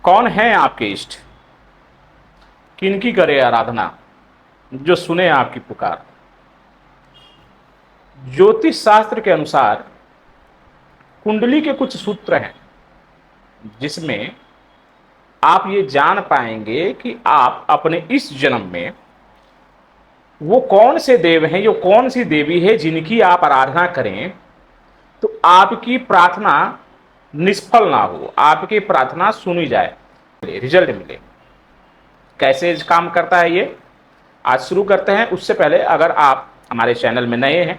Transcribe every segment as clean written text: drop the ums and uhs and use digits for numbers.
कौन है आपके इष्ट, किनकी करे आराधना, जो सुने आपकी पुकार। ज्योतिष शास्त्र के अनुसार कुंडली के कुछ सूत्र हैं जिसमें आप ये जान पाएंगे कि आप अपने इस जन्म में वो कौन से देव हैं, यो कौन सी देवी है जिनकी आप आराधना करें तो आपकी प्रार्थना निष्फल ना हो, आपकी प्रार्थना सुनी जाए, रिजल्ट मिले। कैसे काम करता है ये आज शुरू करते हैं। उससे पहले अगर आप हमारे चैनल में नए हैं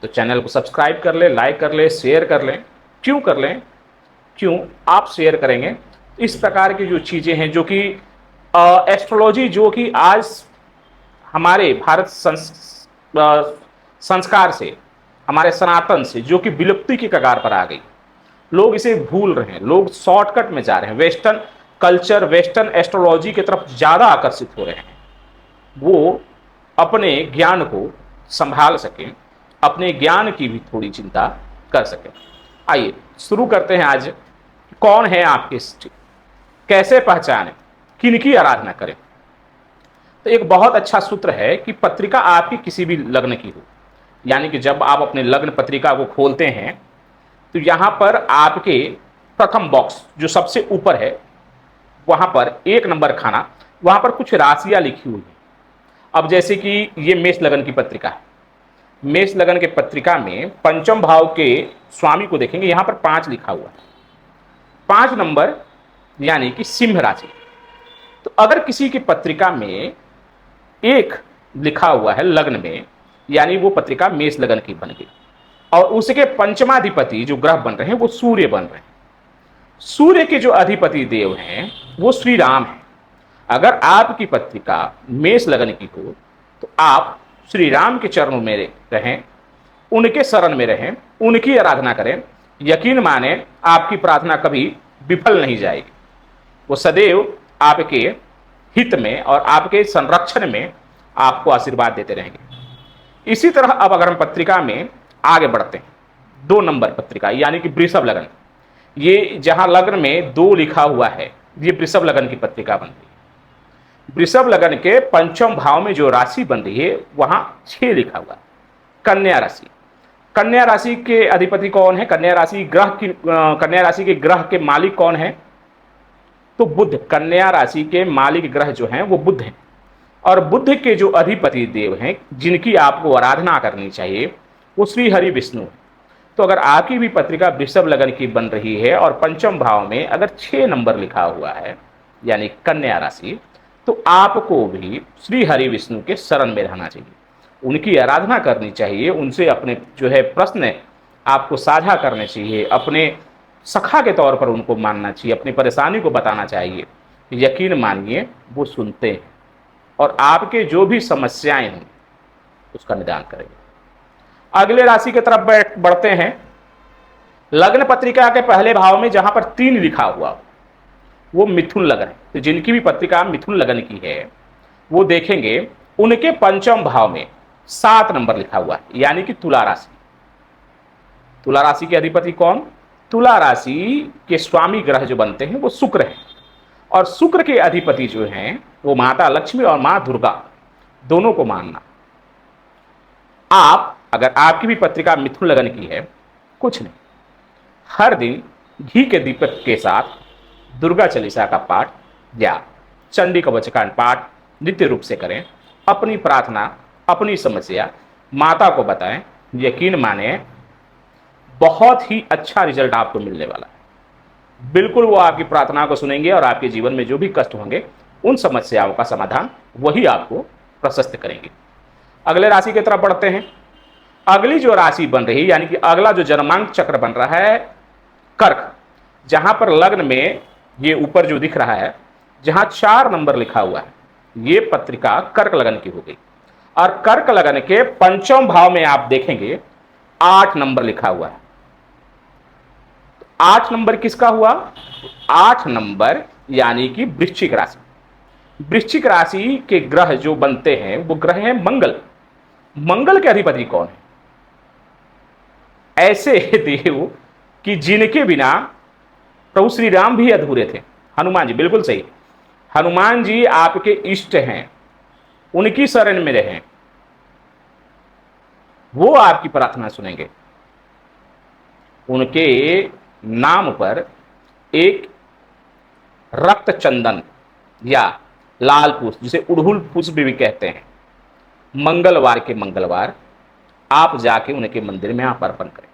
तो चैनल को सब्सक्राइब कर लें, लाइक कर लें, शेयर कर लें। क्यों कर लें? क्यों आप शेयर करेंगे इस प्रकार की जो चीज़ें हैं, जो कि एस्ट्रोलॉजी, जो कि आज हमारे भारत संस्कार से, हमारे सनातन से, जो कि विलुप्ति की कगार पर आ गई, लोग इसे भूल रहे हैं, लोग शॉर्टकट में जा रहे हैं, वेस्टर्न कल्चर, वेस्टर्न एस्ट्रोलॉजी की तरफ ज़्यादा आकर्षित हो रहे हैं। वो अपने ज्ञान को संभाल सकें, अपने ज्ञान की भी थोड़ी चिंता कर सकें। आइए शुरू करते हैं। आज कौन है आपके इष्ट, कैसे पहचानें, किनकी आराधना करें। तो एक बहुत अच्छा सूत्र है कि पत्रिका आपकी किसी भी लग्न की हो, यानी कि जब आप अपने लग्न पत्रिका को खोलते हैं तो यहाँ पर आपके प्रथम बॉक्स जो सबसे ऊपर है, वहाँ पर 1 नंबर खाना, वहाँ पर कुछ राशियाँ लिखी हुई हैं। अब जैसे कि ये मेष लगन की पत्रिका है, मेष लगन के पत्रिका में पंचम भाव के स्वामी को देखेंगे, यहाँ पर 5 लिखा हुआ है। 5 नंबर यानी कि सिंह राशि। तो अगर किसी की पत्रिका में 1 लिखा हुआ है लग्न में, यानी वो पत्रिका मेष लगन की बन गई। और उसके पंचमाधिपति जो ग्रह बन रहे हैं वो सूर्य बन रहे हैं। सूर्य के जो अधिपति देव हैं वो श्री राम है। अगर आपकी पत्रिका मेष लगन की हो तो आप श्री राम के चरणों में रहें, उनके शरण में रहें, उनकी आराधना करें। यकीन माने आपकी प्रार्थना कभी विफल नहीं जाएगी, वो सदैव आपके हित में और आपके संरक्षण में आपको आशीर्वाद देते रहेंगे। इसी तरह अब अगर हम पत्रिका में आगे बढ़ते हैं, 2 नंबर पत्रिका यानी कि वृषभ लगन, ये जहां लग्न में 2 लिखा हुआ है, ये वृषभ लगन की पत्रिका बन रही है। वृषभ लगन के पंचम भाव में जो राशि बन रही है वहां 6 लिखा हुआ है, कन्या राशि। कन्या राशि के अधिपति कौन है? कन्या राशि के ग्रह के मालिक कौन है? तो बुध। कन्या राशि के मालिक ग्रह जो हैं वो बुध हैं, और बुध के जो अधिपति देव हैं जिनकी आपको आराधना करनी चाहिए वो श्री हरि विष्णु है। तो अगर आपकी भी पत्रिका वृषभ लगन की बन रही है और पंचम भाव में अगर 6 नंबर लिखा हुआ है यानी कन्या राशि, तो आपको भी श्री हरि विष्णु के शरण में रहना चाहिए, उनकी आराधना करनी चाहिए, उनसे अपने जो है प्रश्न आपको साझा करने चाहिए, अपने सखा के तौर पर उनको मानना चाहिए, अपनी परेशानी को बताना चाहिए। यकीन मानिए वो सुनते हैं और आपके जो भी समस्याएं हैं उसका निदान करेंगे। अगले राशि की तरफ बढ़ते हैं। लग्न पत्रिका के पहले भाव में जहां पर 3 लिखा हुआ वो मिथुन लगन है। तो जिनकी भी पत्रिका मिथुन लगन की है वो देखेंगे उनके पंचम भाव में 7 नंबर लिखा हुआ है यानी कि तुला राशि। तुला राशि के अधिपति कौन? तुला राशि के स्वामी ग्रह जो बनते हैं वो शुक्र है, और शुक्र के अधिपति जो हैं वो माता लक्ष्मी और मां दुर्गा, दोनों को मानना। आप अगर आपकी भी पत्रिका मिथुन लगन की है, कुछ नहीं, हर दिन घी के दीपक के साथ दुर्गा चालीसा का पाठ या चंडी कवचकांड पाठ नित्य रूप से करें, अपनी प्रार्थना, अपनी समस्या माता को बताएं। यकीन माने बहुत ही अच्छा रिजल्ट आपको मिलने वाला है। बिल्कुल वो आपकी प्रार्थना को सुनेंगे और आपके जीवन में जो भी कष्ट होंगे उन समस्याओं का समाधान वही आपको प्रशस्त करेंगे। अगले राशि की तरफ बढ़ते हैं। अगली जो राशि बन रही यानी कि अगला जो जन्मांक चक्र बन रहा है कर्क, जहां पर लग्न में ये ऊपर जो दिख रहा है जहां 4 नंबर लिखा हुआ है, ये पत्रिका कर्क लगन की हो गई। और कर्क लगन के पंचम भाव में आप देखेंगे 8 नंबर लिखा हुआ है। 8 नंबर किसका हुआ? 8 नंबर यानी कि वृश्चिक राशि। वृश्चिक राशि के ग्रह जो बनते हैं वो ग्रह हैं मंगल। मंगल के अधिपति कौन है? ऐसे देव कि जिनके बिना प्रभु श्री राम भी अधूरे थे। हनुमान जी, बिल्कुल सही। हनुमान जी आपके इष्ट हैं, उनकी शरण में रहें, वो आपकी प्रार्थना सुनेंगे। उनके नाम पर एक रक्त चंदन या लाल पुष्प, जिसे उड़हुल पुष्प भी कहते हैं, मंगलवार के मंगलवार आप जाके उनके मंदिर में आप अर्पण करें।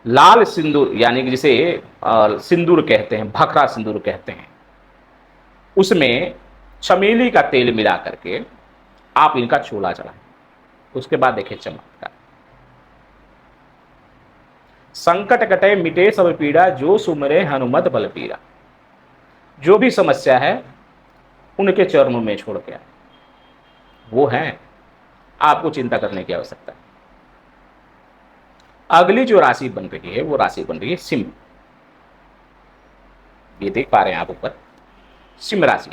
लाल सिंदूर यानी कि जिसे सिंदूर कहते हैं, भखरा सिंदूर कहते हैं, उसमें चमेली का तेल मिला करके आप इनका चूल्हा चढ़ाएं। उसके बाद देखिए चमत्कार। संकट कटे मिटे सब पीड़ा, जो सुमरे हनुमत बल पीरा। जो भी समस्या है उनके चरणों में छोड़ के आए, वो हैं, आपको चिंता करने की आवश्यकता है। अगली जो राशि बन रही है वो राशि बन रही है सिंह। ये देख पा रहे हैं आप ऊपर, सिंह राशि।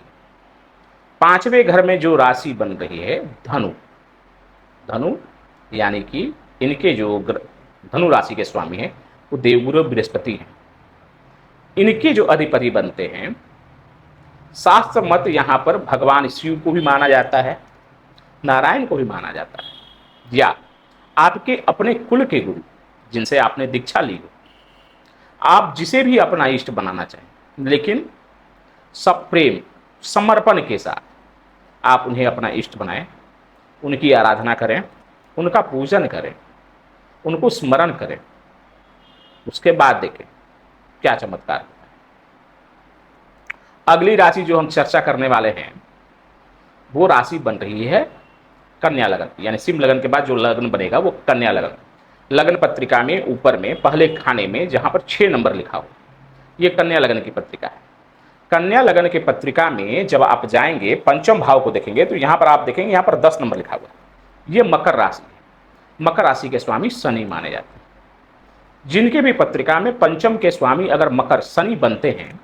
पांचवें घर में जो राशि बन रही है धनु। धनु यानी कि इनके जो धनु राशि के स्वामी हैं वो देवगुरु बृहस्पति हैं। इनके जो अधिपति बनते हैं, शास्त्र मत यहां पर भगवान शिव को भी माना जाता है, नारायण को भी माना जाता है, या आपके अपने कुल के गुरु जिनसे आपने दीक्षा ली हो, आप जिसे भी अपना इष्ट बनाना चाहें, लेकिन सब प्रेम समर्पण के साथ आप उन्हें अपना इष्ट बनाएं, उनकी आराधना करें, उनका पूजन करें, उनको स्मरण करें। उसके बाद देखें क्या चमत्कार होता है। अगली राशि जो हम चर्चा करने वाले हैं वो राशि बन रही है कन्या लगन, यानी सिंह लगन के बाद जो लगन बनेगा वो कन्या लगन। लगन पत्रिका में ऊपर में पहले खाने में जहां पर 6 नंबर लिखा हो, ये कन्या लगन की पत्रिका है। कन्या लगन की पत्रिका में जब आप जाएंगे पंचम भाव को देखेंगे तो यहां पर आप देखेंगे यहां पर 10 नंबर लिखा हुआ है। ये मकर राशि है। मकर राशि के स्वामी शनि माने जाते हैं। जिनके भी पत्रिका में पंचम के स्वामी अगर मकर शनि बनते हैं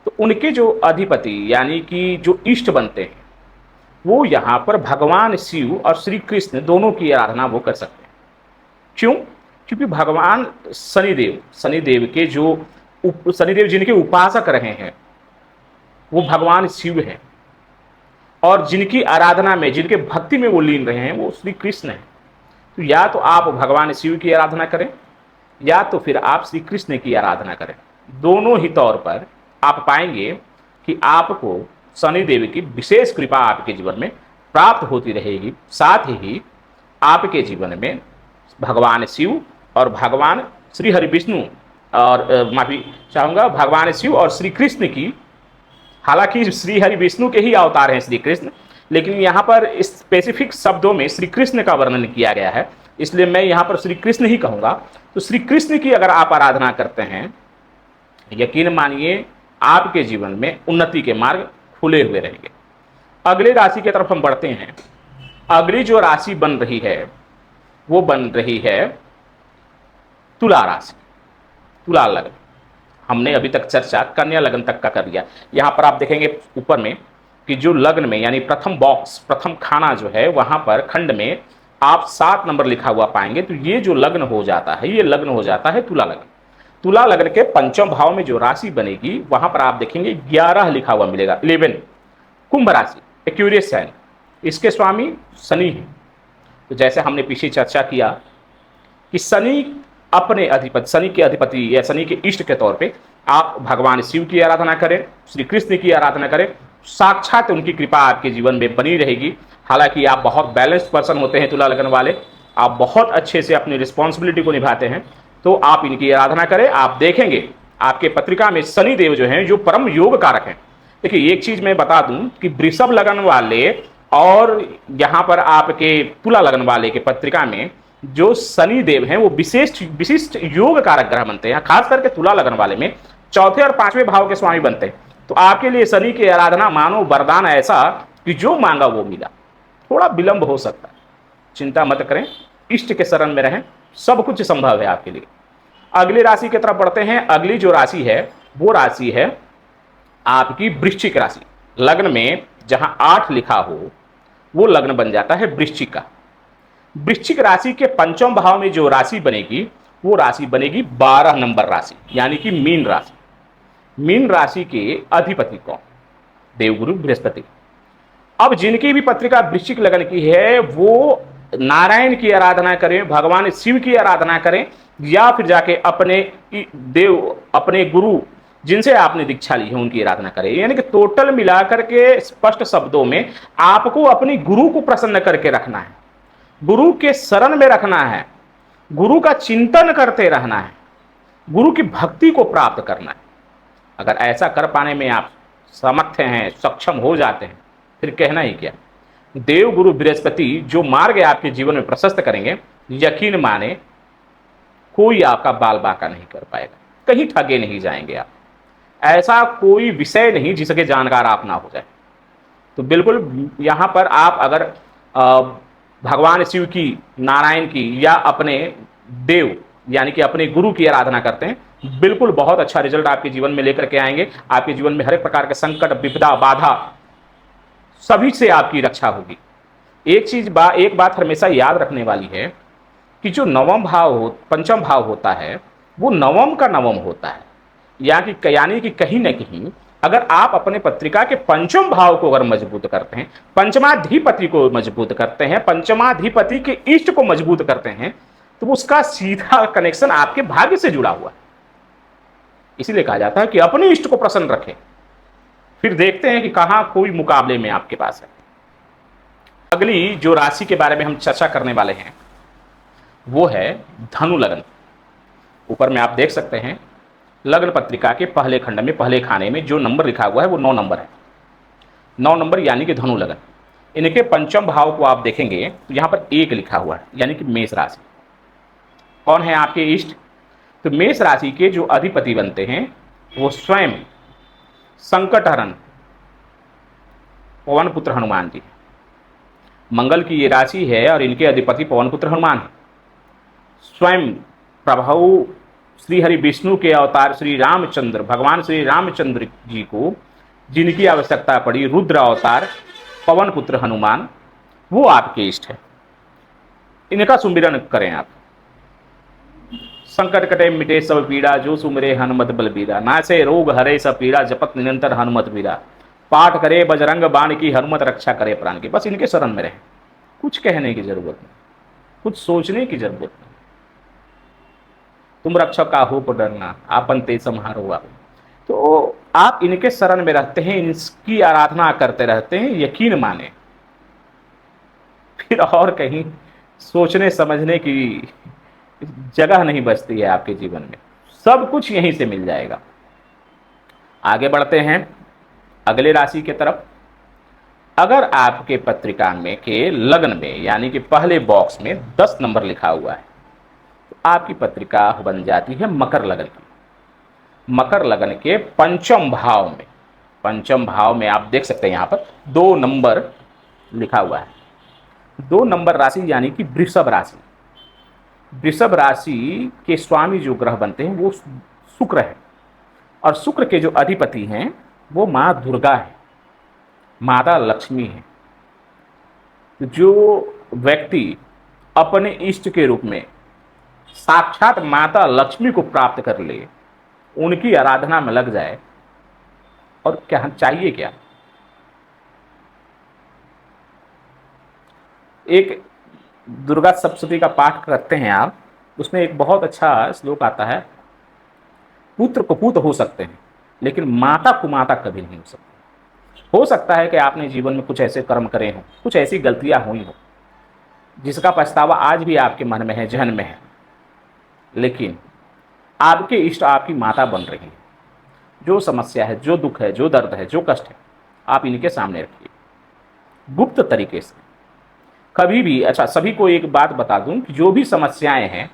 तो उनके जो अधिपति यानी कि जो इष्ट बनते हैं वो यहाँ पर भगवान शिव और श्री कृष्ण दोनों की आराधना वो कर सकते हैं। क्यों? क्योंकि भगवान शनिदेव के जो शनिदेव जिनके उपासक रहे हैं वो भगवान शिव हैं, और जिनकी आराधना में, जिनके भक्ति में वो लीन रहे हैं वो श्री कृष्ण हैं। तो या तो आप भगवान शिव की आराधना करें या तो फिर आप श्री कृष्ण की आराधना करें। दोनों ही तौर पर आप पाएंगे कि आपको शनिदेव की विशेष कृपा आपके जीवन में प्राप्त होती रहेगी। साथ ही आपके जीवन में भगवान शिव और भगवान श्री हरि विष्णु और माफी चाहूँगा भगवान शिव और श्री कृष्ण की, हालांकि श्री हरि विष्णु के ही अवतार हैं श्री कृष्ण, लेकिन यहाँ पर स्पेसिफिक शब्दों में श्री कृष्ण का वर्णन किया गया है, इसलिए मैं यहाँ पर श्री कृष्ण ही कहूँगा। तो श्री कृष्ण की अगर आप आराधना करते हैं, यकीन मानिए आपके जीवन में उन्नति के मार्ग खुले हुए रहेंगे। अगले राशि की तरफ हम बढ़ते हैं। अगली जो राशि बन रही है वो बन रही है तुला राशि, तुला लगन। हमने अभी तक चर्चा कन्या लगन तक का कर लिया। यहाँ पर आप देखेंगे ऊपर में कि जो लग्न में यानी प्रथम बॉक्स, प्रथम खाना जो है वहां पर खंड में आप 7 नंबर लिखा हुआ पाएंगे। तो ये जो लग्न हो जाता है, ये लग्न हो जाता है तुला लगन। तुला लगन के पंचम भाव में जो राशि बनेगी वहां पर आप देखेंगे 11 लिखा हुआ मिलेगा, 11। कुंभ राशि, एक्यूरियस साइन, इसके स्वामी शनि है। तो जैसे हमने पीछे चर्चा किया कि शनि अपने अधिपति, शनि के अधिपति या शनि के इष्ट के तौर पे आप भगवान शिव की आराधना करें, श्री कृष्ण की आराधना करें, साक्षात उनकी कृपा आपके जीवन में बनी रहेगी। हालांकि आप बहुत बैलेंस्ड पर्सन होते हैं तुला लगन वाले, आप बहुत अच्छे से अपनी रिस्पॉन्सिबिलिटी को निभाते हैं, तो आप इनकी आराधना करें। आप देखेंगे आपके पत्रिका में शनि देव जो हैं जो परम योग कारक हैं। देखिए एक चीज मैं बता दूं कि वृषभ लगन वाले और यहाँ पर आपके तुला लगन वाले के पत्रिका में जो शनि देव हैं वो विशिष्ट योग कारक ग्रह बनते हैं। खास करके तुला लगन वाले में चौथे और 5वें भाव के स्वामी बनते हैं। तो आपके लिए शनि की आराधना मानो वरदान ऐसा कि जो मांगा वो मिला। थोड़ा विलंब हो सकता है, चिंता मत करें, इष्ट के शरण में रहें, सब कुछ संभव है आपके लिए। अगली राशि की तरफ बढ़ते हैं। अगली जो राशि है वो राशि है आपकी वृश्चिक राशि। लग्न में जहां 8 लिखा हो वो लग्न बन जाता है वृश्चिक का। वृश्चिक राशि के पंचम भाव में जो राशि बनेगी वो राशि बनेगी 12 नंबर राशि, यानी कि मीन राशि। मीन राशि के अधिपति कौन? देवगुरु बृहस्पति। अब जिनकी भी पत्रिका वृश्चिक लगन की है वो नारायण की आराधना करें, भगवान शिव की आराधना करें, या फिर जाके अपने देव, अपने गुरु जिनसे आपने दीक्षा ली है उनकी आराधना करें। यानी कि टोटल मिलाकर के स्पष्ट शब्दों में आपको अपनी गुरु को प्रसन्न करके रखना है, गुरु के शरण में रखना है, गुरु का चिंतन करते रहना है, गुरु की भक्ति को प्राप्त करना है। अगर ऐसा कर पाने में आप समर्थ हैं, सक्षम हो जाते हैं, फिर कहना ही क्या। देव गुरु बृहस्पति जो मार्ग आपके जीवन में प्रशस्त करेंगे, यकीन माने कोई आपका बाल बाका नहीं कर पाएगा, कहीं ठगे नहीं जाएंगे आप। ऐसा कोई विषय नहीं जिसके जानकार आप ना हो जाए। तो बिल्कुल यहां पर आप अगर भगवान शिव की, नारायण की, या अपने देव यानी कि अपने गुरु की आराधना करते हैं, बिल्कुल बहुत अच्छा रिजल्ट आपके जीवन में लेकर के आएंगे। आपके जीवन में हर एक प्रकार के संकट, विपदा, बाधा, सभी से आपकी रक्षा होगी। एक बात हमेशा याद रखने वाली है कि जो नवम भाव हो, पंचम भाव होता है, वो नवम का नवम होता है। यानी कि कहीं ना कहीं अगर आप अपने पत्रिका के पंचम भाव को अगर मजबूत करते हैं, पंचमाधिपति को मजबूत करते हैं, पंचमाधिपति के इष्ट को मजबूत करते हैं, तो उसका सीधा कनेक्शन आपके भाग्य से जुड़ा हुआ है। इसीलिए कहा जाता है कि अपने इष्ट को प्रसन्न रखें, फिर देखते हैं कि कहां कोई मुकाबले में आपके पास है। अगली जो राशि के बारे में हम चर्चा करने वाले हैं वो है धनु लग्न। ऊपर में आप देख सकते हैं लग्न पत्रिका के पहले खंड में, पहले खाने में जो नंबर लिखा हुआ है वो 9 नंबर है। 9 नंबर यानी कि धनु लग्न। इनके पंचम भाव को आप देखेंगे तो यहां पर 1 लिखा हुआ है, यानी कि मेष राशि। कौन है आपके इष्ट? तो मेष राशि के जो अधिपति बनते हैं वो स्वयं संकटहरण पवन पुत्र हनुमान जी। मंगल की ये राशि है और इनके अधिपति पवन पुत्र हनुमान है। स्वयं प्रभु श्री हरि विष्णु के अवतार श्री रामचंद्र, भगवान श्री रामचंद्र जी को जिनकी आवश्यकता पड़ी, रुद्र अवतार पवन पुत्र हनुमान, वो आपके इष्ट है। इनका सुमिरन करें आप। संकट कटे मिटे सब पीड़ा, जो सुमरे हनुमत बलबीरा, नासे रोग हरे सब पीड़ा, जपत निरंतर हनुमत बीरा, पाठ करे बजरंग बाण की, हनुमत रक्षा करे प्राण की। बस इनके शरण में रहे, कुछ कहने की जरूरत नहीं, कुछ सोचने की जरूरत नहीं। तुम रक्षक का हो पर डरना, आपन ते संहारो आप। तो आप इनके शरण में रहते हैं, इनकी आराधना करते रहते हैं, यकीन माने फिर और कहीं सोचने समझने की जगह नहीं बचती है आपके जीवन में, सब कुछ यहीं से मिल जाएगा। आगे बढ़ते हैं अगले राशि के तरफ। अगर आपके पत्रिका में के लग्न में यानी कि पहले बॉक्स में 10 नंबर लिखा हुआ है तो आपकी पत्रिका बन जाती है मकर लग्न की। मकर लग्न के पंचम भाव में आप देख सकते हैं यहां पर 2 नंबर लिखा हुआ है। 2 नंबर राशि यानी कि वृषभ राशि। वृषभ राशि के स्वामी जो ग्रह बनते हैं वो शुक्र है, और शुक्र के जो अधिपति हैं वो माँ दुर्गा है, माता लक्ष्मी है। जो व्यक्ति अपने इष्ट के रूप में साक्षात माता लक्ष्मी को प्राप्त कर ले, उनकी आराधना में लग जाए, और क्या चाहिए क्या। एक दुर्गा सप्तशती का पाठ करते हैं आप, उसमें एक बहुत अच्छा श्लोक आता है, पुत्र को पुत्र हो सकते हैं लेकिन माता को माता कभी नहीं हो सकती। हो सकता है कि आपने जीवन में कुछ ऐसे कर्म करे हों, कुछ ऐसी गलतियां हुई हो जिसका पछतावा आज भी आपके मन में है, जहन में है, लेकिन आपके इष्ट आपकी माता बन रही है। जो समस्या है, जो दुख है, जो दर्द है, जो कष्ट है, आप इनके सामने रखिए गुप्त तरीके से। कभी भी, अच्छा सभी को एक बात बता दूं कि जो भी समस्याएं हैं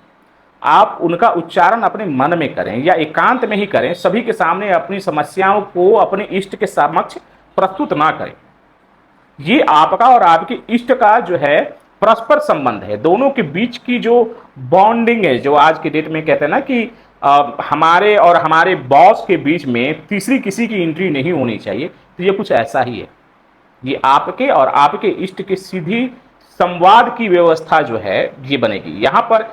आप उनका उच्चारण अपने मन में करें या एकांत में ही करें, सभी के सामने अपनी समस्याओं को अपने इष्ट के समक्ष प्रस्तुत ना करें। ये आपका और आपके इष्ट का जो है परस्पर संबंध है, दोनों के बीच की जो बॉन्डिंग है, जो आज की डेट में कहते हैं ना कि हमारे और हमारे बॉस के बीच में तीसरी किसी की एंट्री नहीं होनी चाहिए, तो ये कुछ ऐसा ही है। ये आपके और आपके इष्ट के सीधी संवाद की व्यवस्था जो है ये बनेगी, यहां पर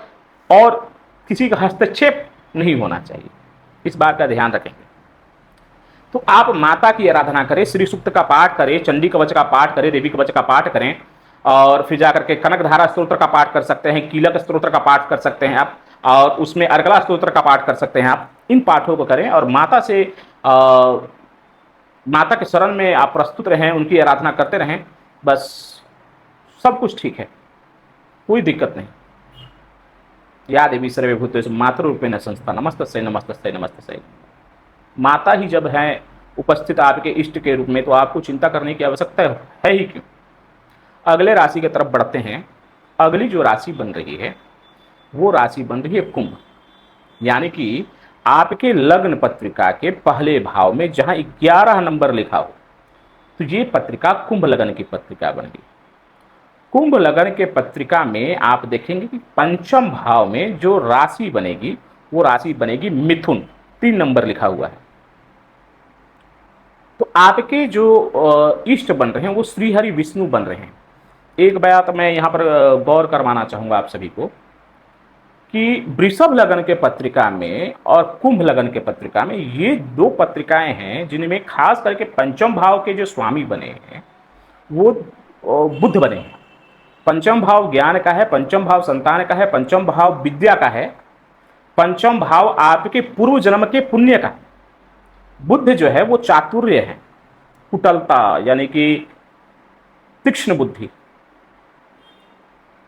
और किसी का हस्तक्षेप नहीं होना चाहिए, इस बात का ध्यान रखेंगे। तो आप माता की आराधना करें, श्री सूक्त का पाठ करें, चंडी कवच का पाठ करें, देवी कवच का पाठ करें, और फिर जाकर के कनक धारा स्तोत्र का पाठ कर सकते हैं, कीलक स्तोत्र का पाठ कर सकते हैं आप, और उसमें अर्गला स्तोत्र का पाठ कर सकते हैं आप। इन पाठों को करें और माता से माता के शरण में आप प्रस्तुत रहें, उनकी आराधना करते रहें, बस सब कुछ ठीक है, कोई दिक्कत नहीं। या देवी सर्वे भूतेषु मातृरूपेण संस्था नमस्तस्यै नमस्तस्यै नमस्तस्यै। माता ही जब है उपस्थित आपके इष्ट के रूप में, तो आपको चिंता करने की आवश्यकता है ही क्यों। अगले राशि की तरफ बढ़ते हैं। अगली जो राशि बन रही है वो राशि बन रही है कुंभ, यानी कि आपके लग्न पत्रिका के पहले भाव में जहां 11 नंबर लिखा हो, तो ये पत्रिका कुंभ लगन की पत्रिका बन गई। कुंभ लगन के पत्रिका में आप देखेंगे कि पंचम भाव में जो राशि बनेगी वो राशि बनेगी मिथुन, 3 नंबर लिखा हुआ है। तो आपके जो इष्ट बन रहे हैं वो श्रीहरि विष्णु बन रहे हैं। एक बात मैं यहाँ पर गौर करवाना चाहूंगा आप सभी को कि वृषभ लगन के पत्रिका में और कुंभ लगन के पत्रिका में ये 2 पत्रिकाएं हैं जिनमें खास करके पंचम भाव के जो स्वामी बने हैं वो बुध बने हैं। पंचम भाव ज्ञान का है, पंचम भाव संतान का है, पंचम भाव विद्या का है, पंचम भाव आपके पूर्व जन्म के पुण्य का है। बुद्ध जो है वो चातुर्य है, कुटलता यानी कि तीक्ष्ण बुद्धि।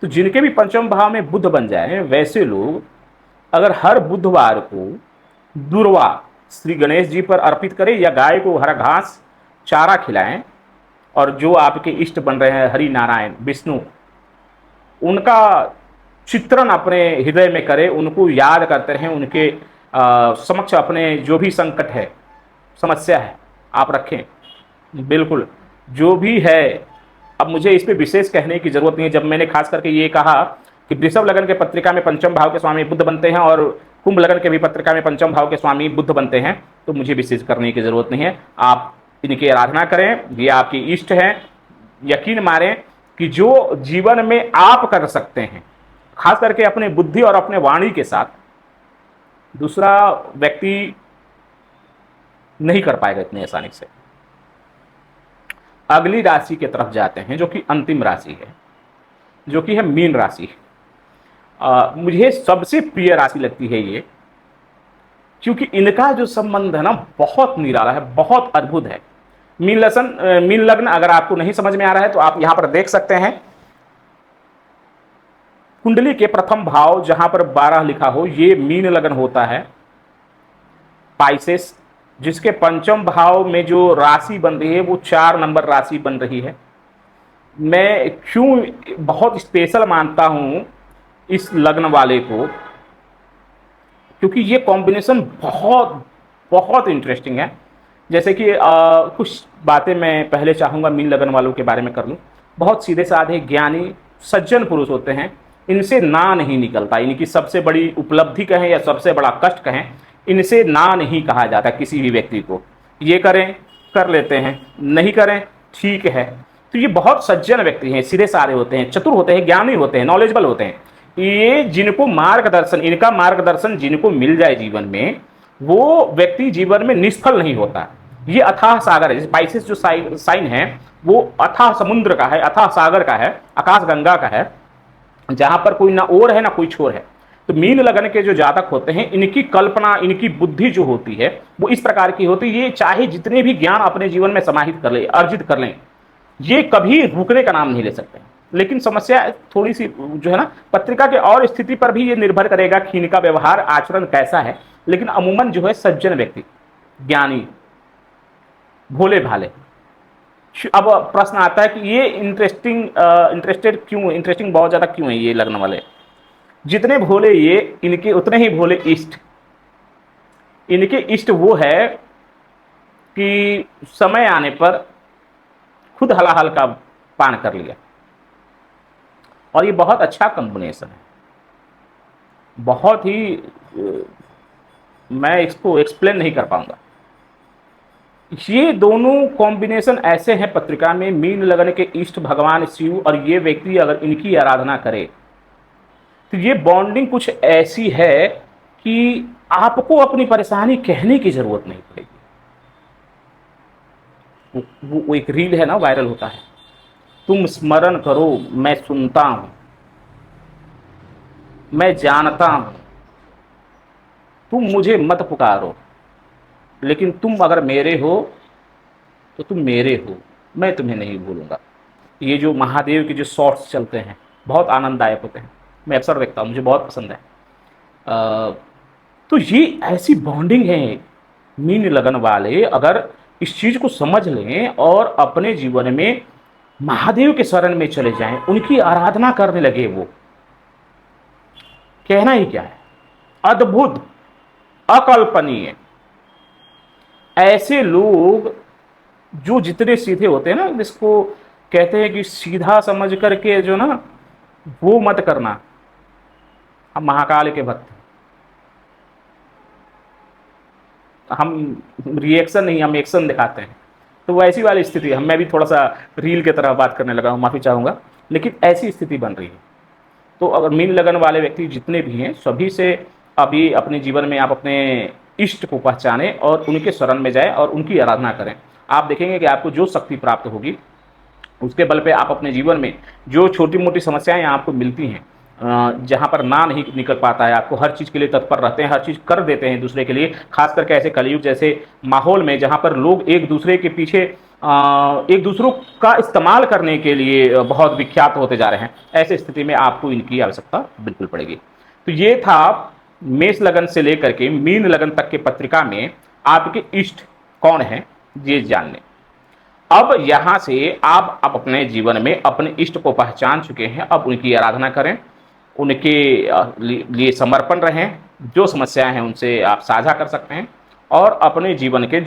तो जिनके भी पंचम भाव में बुध बन जाए, वैसे लोग अगर हर बुधवार को दूर्वा श्री गणेश जी पर अर्पित करें या गाय को हरा घास चारा खिलाएं, और जो आपके इष्ट बन रहे हैं हरि नारायण विष्णु, उनका चित्रण अपने हृदय में करें, उनको याद करते रहें, उनके समक्ष अपने जो भी संकट है, समस्या है आप रखें। बिल्कुल जो भी है, अब मुझे इस पे विशेष कहने की जरूरत नहीं है। जब मैंने खास करके ये कहा कि वृषभ लगन के पत्रिका में पंचम भाव के स्वामी बुध बनते हैं और कुंभ लगन के भी पत्रिका में पंचम भाव के स्वामी बुध बनते हैं, तो मुझे विशेष करने की जरूरत नहीं है। आप इनकी आराधना करें, ये आपकी इष्ट हैं। यकीन मारें कि जो जीवन में आप कर सकते हैं, खास करके अपने बुद्धि और अपने वाणी के साथ, दूसरा व्यक्ति नहीं कर पाएगा इतनी आसानी से। अगली राशि की तरफ जाते हैं जो कि अंतिम राशि है, जो कि है मीन राशि। मुझे सबसे प्रिय राशि लगती है ये, क्योंकि इनका जो संबंध है ना बहुत निराला है, बहुत अद्भुत है। मीन लग्न अगर आपको नहीं समझ में आ रहा है तो आप यहां पर देख सकते हैं, कुंडली के प्रथम भाव जहां पर 12 लिखा हो, ये मीन लग्न होता है। पाइसेस, जिसके पंचम भाव में जो राशि बन रही है वो 4 नंबर राशि बन रही है। मैं क्यों बहुत स्पेशल मानता हूं इस लग्न वाले को, क्योंकि ये कॉम्बिनेशन बहुत बहुत इंटरेस्टिंग है। जैसे कि कुछ बातें मैं पहले चाहूँगा मीन लगन वालों के बारे में कर लूँ। बहुत सीधे साधे ज्ञानी सज्जन पुरुष होते हैं, इनसे ना नहीं निकलता। इनकी सबसे बड़ी उपलब्धि कहें या सबसे बड़ा कष्ट कहें, इनसे ना नहीं कहा जाता किसी भी व्यक्ति को। ये करें कर लेते हैं, नहीं करें ठीक है। तो ये बहुत सज्जन व्यक्ति हैं, सीधे साधे होते हैं, चतुर होते हैं, ज्ञानी होते हैं, नॉलेजेबल होते हैं। ये जिनको मार्गदर्शन, इनका मार्गदर्शन जिनको मिल जाए जीवन में, वो व्यक्ति जीवन में निष्फल नहीं होता। ये अथाह सागर है। पाइसेस जो साइन है वो अथाह समुद्र का है, अथाह सागर का है, आकाश गंगा का है, जहां पर कोई ना ओर है ना कोई छोर है। तो मीन लगन के जो जातक होते हैं, इनकी कल्पना, इनकी बुद्धि जो होती है वो इस प्रकार की होती है। ये चाहे जितने भी ज्ञान अपने जीवन में समाहित कर ले, अर्जित कर लें, ये कभी रुकने का नाम नहीं ले सकते। लेकिन समस्या थोड़ी सी जो है ना, पत्रिका के और स्थिति पर भी ये निर्भर करेगा कि इनका व्यवहार आचरण कैसा है। लेकिन अमूमन जो है सज्जन व्यक्ति, ज्ञानी, भोले भाले। अब प्रश्न आता है कि ये इंटरेस्टिंग बहुत ज्यादा क्यों है ये लगने वाले। जितने भोले ये, इनके उतने ही भोले इष्ट। इनके इष्ट वो है कि समय आने पर खुद हलाहल का पान कर लिया। और ये बहुत अच्छा कॉम्बिनेशन है, बहुत ही मैं इसको एक्सप्लेन नहीं कर पाऊंगा। ये दोनों कॉम्बिनेशन ऐसे हैं पत्रिका में, मीन लगन के इष्ट भगवान शिव और ये व्यक्ति अगर इनकी आराधना करे तो ये बॉन्डिंग कुछ ऐसी है कि आपको अपनी परेशानी कहने की जरूरत नहीं पड़ेगी। वो एक रील है ना, वायरल होता है, तुम स्मरण करो मैं सुनता हूं, मैं जानता हूं, तुम मुझे मत पुकारो, लेकिन तुम अगर मेरे हो तो तुम मेरे हो, मैं तुम्हें नहीं भूलूंगा। ये जो महादेव के जो शॉर्ट्स चलते हैं बहुत आनंददायक होते हैं, मैं अक्सर देखता हूँ, मुझे बहुत पसंद है। अ, तो ये ऐसी बॉन्डिंग है, मीन लगन वाले अगर इस चीज को समझ लें और अपने जीवन में महादेव के शरण में चले जाएं, उनकी आराधना करने लगे, वो कहना ही क्या है, अद्भुत, अकल्पनीय। ऐसे लोग जो जितने सीधे होते हैं ना, जिसको कहते हैं कि सीधा समझ करके जो ना, वो मत करना। हम महाकाल के भक्त, हम रिएक्शन नहीं, हम एक्शन दिखाते हैं। तो वो ऐसी वाली स्थिति है। मैं भी थोड़ा सा रील की तरह बात करने लगा हूँ, माफ़ी चाहूँगा, लेकिन ऐसी स्थिति बन रही है। तो अगर मीन लगन वाले व्यक्ति जितने भी हैं, सभी से अभी अपने जीवन में आप अपने इष्ट को पहचानें और उनके शरण में जाएं और उनकी आराधना करें। आप देखेंगे कि आपको जो शक्ति प्राप्त होगी, उसके बल पे आप अपने जीवन में जो छोटी मोटी समस्याएं आपको मिलती हैं, जहाँ पर ना नहीं निकल पाता है, आपको हर चीज़ के लिए तत्पर रहते हैं, हर चीज़ कर देते हैं दूसरे के लिए, खास करके ऐसे कलयुग जैसे माहौल में जहाँ पर लोग एक दूसरे के पीछे एक दूसरों का इस्तेमाल करने के लिए बहुत विख्यात होते जा रहे हैं, ऐसे स्थिति में आपको इनकी आवश्यकता बिल्कुल पड़ेगी। तो ये था मेष लगन से लेकर के मीन लगन तक के पत्रिका में आपके इष्ट कौन है ये जानने। अब यहां से आप अपने जीवन में अपने इष्ट को पहचान चुके हैं, अब उनकी आराधना करें, उनके लिए समर्पण रहें, जो समस्याएं हैं उनसे आप साझा कर सकते हैं और अपने जीवन के